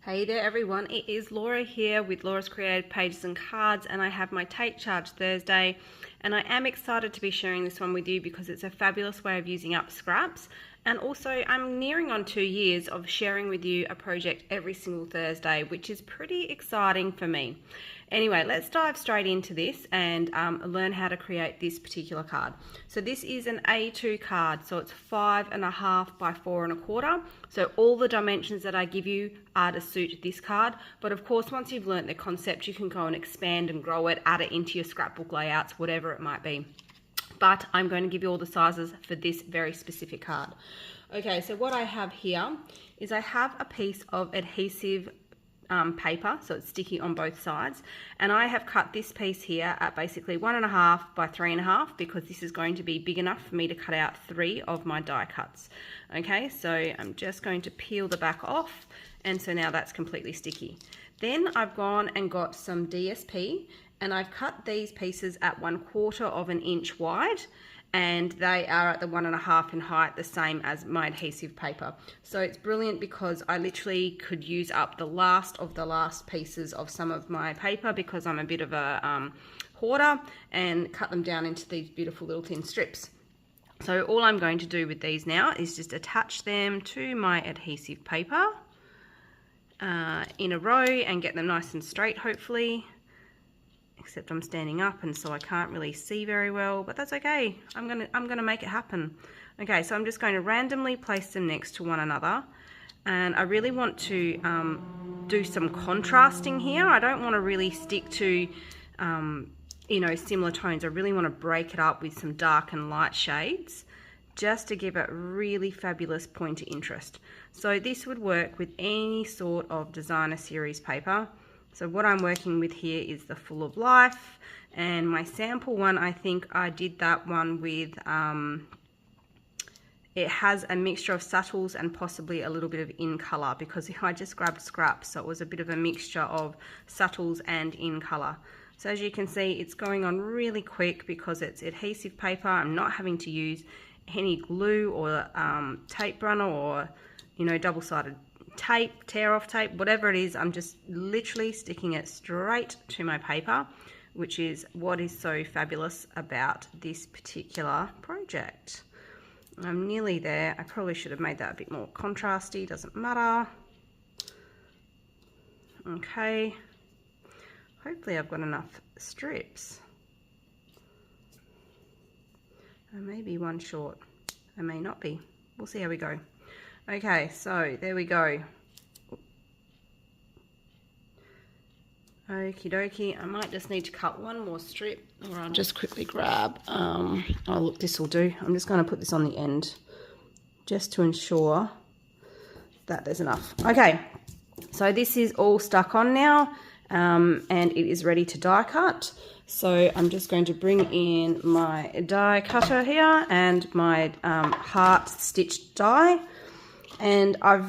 Hey there everyone, it is Laura here with Laura's Creative Pages and Cards, and I have my Take Charge Thursday, and I am excited to be sharing this one with you because it's a fabulous way of using up scraps, and also I'm nearing on 2 years of sharing with you a project every single Thursday, which is pretty exciting for me. Anyway, let's dive straight into this and learn how to create this particular card. So this is an A2 card, so it's 5.5 by 4.25. So all the dimensions that I give you are to suit this card. But of course, once you've learnt the concept, you can go and expand and grow it, add it into your scrapbook layouts, whatever it might be. But I'm going to give you all the sizes for this very specific card. Okay, so what I have here is I have a piece of adhesive paper, so it's sticky on both sides, and I have cut this piece here at basically 1.5 by 3.5 because this is going to be big enough for me to cut out 3 of my die cuts. Okay, so I'm just going to peel the back off, and so now that's completely sticky. Then I've gone and got some DSP, and I've cut these pieces at 1/4 of an inch wide, and they are at the 1.5 in height, the same as my adhesive paper. So it's brilliant because I literally could use up the last of the last pieces of some of my paper because I'm a bit of a hoarder, and cut them down into these beautiful little thin strips. So all I'm going to do with these now is just attach them to my adhesive paper in a row and get them nice and straight, hopefully. Except I'm standing up and so I can't really see very well, but that's okay. I'm gonna make it happen. Okay, so I'm just going to randomly place them next to one another, and I really want to do some contrasting here. I don't want to really stick to similar tones. I really want to break it up with some dark and light shades just to give it really fabulous point of interest. So this would work with any sort of designer series paper. So what I'm working with here is the Full of Life, and my sample one, I think I did that one with, it has a mixture of subtles and possibly a little bit of in color because I just grabbed scraps, so it was a bit of a mixture of subtles and in color. So as you can see, it's going on really quick because it's adhesive paper. I'm not having to use any glue or tape runner or, double-sided tape, tear off tape, whatever it is. I'm just literally sticking it straight to my paper, which is what is so fabulous about this particular project. I'm nearly there. I probably should have made that a bit more contrasty, doesn't matter. Okay, hopefully I've got enough strips. I may be one short, I may not be. We'll see how we go. Okay, so there we go. Okie dokie, I might just need to cut one more strip, or I'll just quickly grab, oh look, this will do. I'm just going to put this on the end just to ensure that there's enough. Okay, so this is all stuck on now, and it is ready to die cut. So I'm just going to bring in my die cutter here and my heart stitched die. And I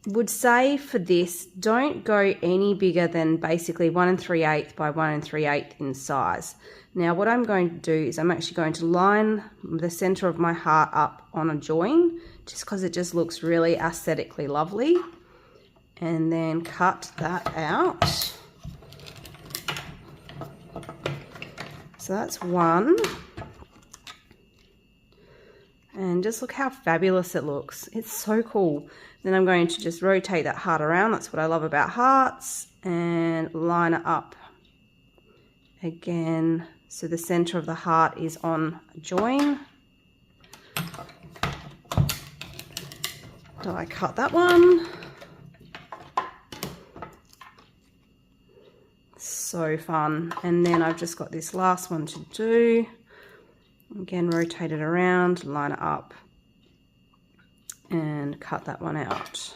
would say for this, don't go any bigger than basically 1 3/8 by 1 3/8 in size. Now what I'm going to do is I'm actually going to line the center of my heart up on a join, just because it just looks really aesthetically lovely. And then cut that out. So that's one. And just look how fabulous it looks. It's so cool. Then I'm going to just rotate that heart around. That's what I love about hearts. And line it up again. So the center of the heart is on a join. Die cut that one. So fun. And then I've just got this last one to do. Again, rotate it around, line it up, and cut that one out.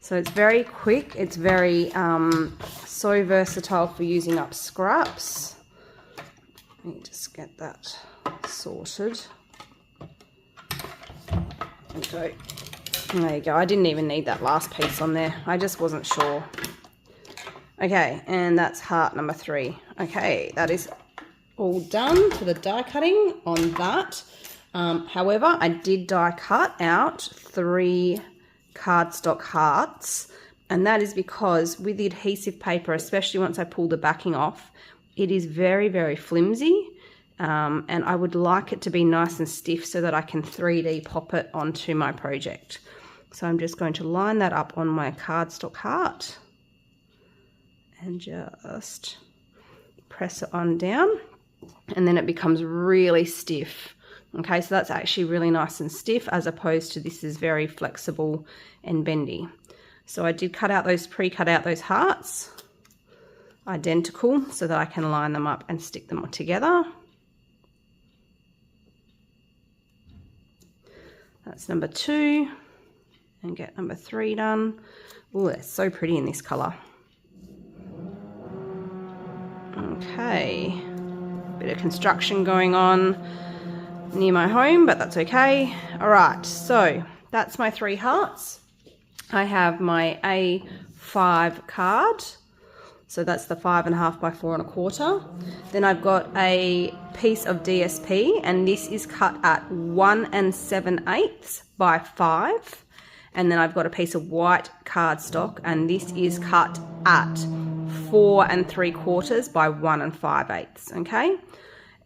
So it's very quick. It's very so versatile for using up scraps. Let me just get that sorted. There you go. There you go. I didn't even need that last piece on there. I just wasn't sure. Okay, and that's heart number 3. Okay, that is all done for the die cutting on that. However, I did die cut out 3 cardstock hearts, and that is because with the adhesive paper, especially once I pull the backing off, it is very, very flimsy, and I would like it to be nice and stiff so that I can 3D pop it onto my project. So I'm just going to line that up on my cardstock heart and just press it on down, and then it becomes really stiff. Okay, so that's actually really nice and stiff, as opposed to this is very flexible and bendy. So I did pre-cut out those hearts, identical, so that I can line them up and stick them together. That's number 2, and get number 3 done. Oh, they're so pretty in this color. Okay, bit of construction going on near my home, but that's okay. All right, so that's my 3 hearts. I have my A5 card, so that's the 5.5 by 4.25. Then I've got a piece of DSP, and this is cut at 1 7/8 by 5. And then I've got a piece of white cardstock, and this is cut at 4 3/4 by 1 5/8. Okay,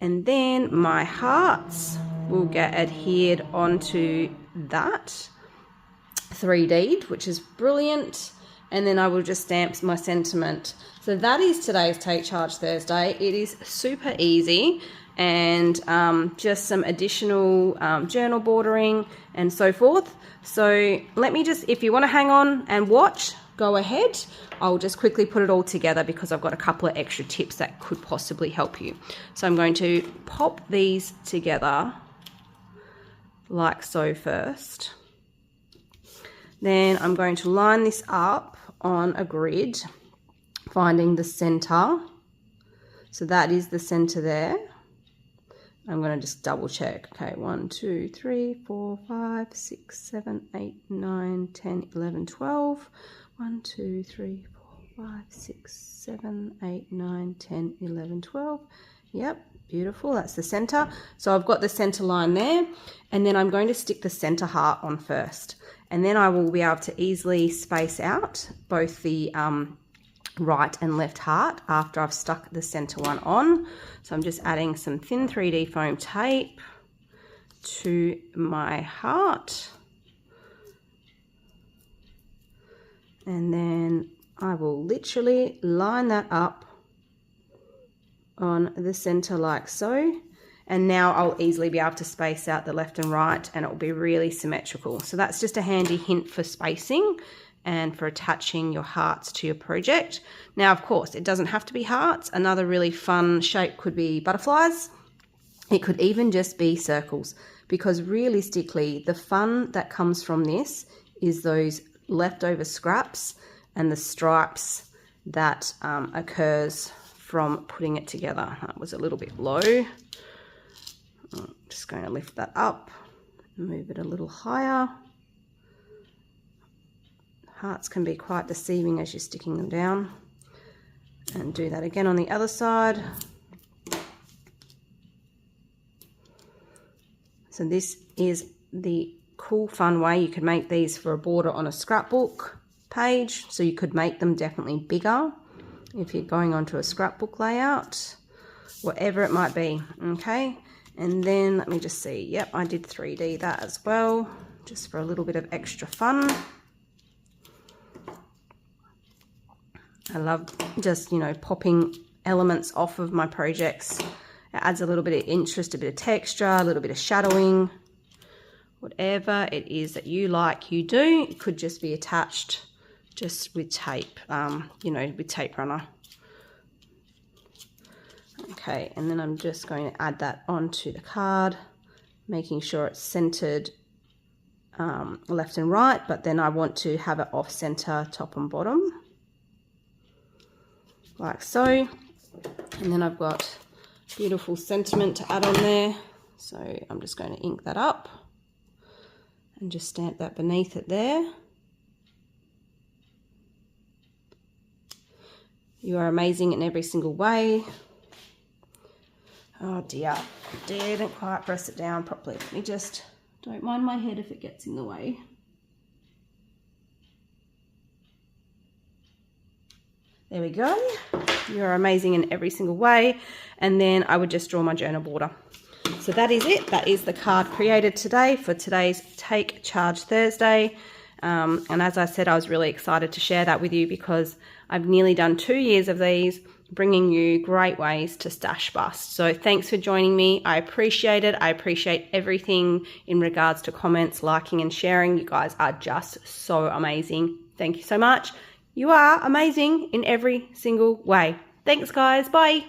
and then my hearts will get adhered onto that 3D'd, which is brilliant. And then I will just stamp my sentiment. So that is today's Take Charge Thursday. It is super easy, and just some additional journal bordering and so forth. So let me just, if you want to hang on and watch, go ahead. I'll just quickly put it all together because I've got a couple of extra tips that could possibly help you. So I'm going to pop these together like so first. Then I'm going to line this up on a grid, finding the center. So that is the center there. I'm going to just double check. Okay, 1, 2, 3, 4, 5, 6, 7, 8, 9, 10, 11, 12. 1, 2, 3, 4, 5, 6, 7, 8, 9, 10, 11, 12. Yep, beautiful. That's the center. So I've got the center line there, and then I'm going to stick the center heart on first. And then I will be able to easily space out both the right and left heart after I've stuck the center one on. So I'm just adding some thin 3D foam tape to my heart. And then I will literally line that up on the center like so. And now I'll easily be able to space out the left and right, and it will be really symmetrical. So that's just a handy hint for spacing and for attaching your hearts to your project. Now, of course, it doesn't have to be hearts. Another really fun shape could be butterflies. It could even just be circles, because realistically, the fun that comes from this is those leftover scraps and the stripes that occurs from putting it together. That was a little bit low. I'm just going to lift that up, move it a little higher. Hearts can be quite deceiving as you're sticking them down. And do that again on the other side. So this is the cool, fun way you could make these for a border on a scrapbook page. So you could make them definitely bigger if you're going onto a scrapbook layout, whatever it might be. Okay. And then let me just see. Yep, I did 3D that as well, just for a little bit of extra fun. I love just, you know, popping elements off of my projects. It adds a little bit of interest, a bit of texture, a little bit of shadowing. Whatever it is that you like, you do. It could just be attached just with tape, you know, with tape runner. Okay, and then I'm just going to add that onto the card, making sure it's centered left and right, but then I want to have it off center top and bottom, like so. And then I've got beautiful sentiment to add on there. So I'm just going to ink that up and just stamp that beneath it there. You are amazing in every single way. Oh dear, I didn't quite press it down properly. Let me just, don't mind my head if it gets in the way. There we go. You're amazing in every single way. And then I would just draw my journal border. So that is it. That is the card created today for today's Take Charge Thursday. And as I said, I was really excited to share that with you because I've nearly done 2 years of these, bringing you great ways to stash bust. So thanks for joining me. I appreciate it. I appreciate everything in regards to comments, liking and sharing. You guys are just so amazing. Thank you so much. You are amazing in every single way. Thanks, guys. Bye.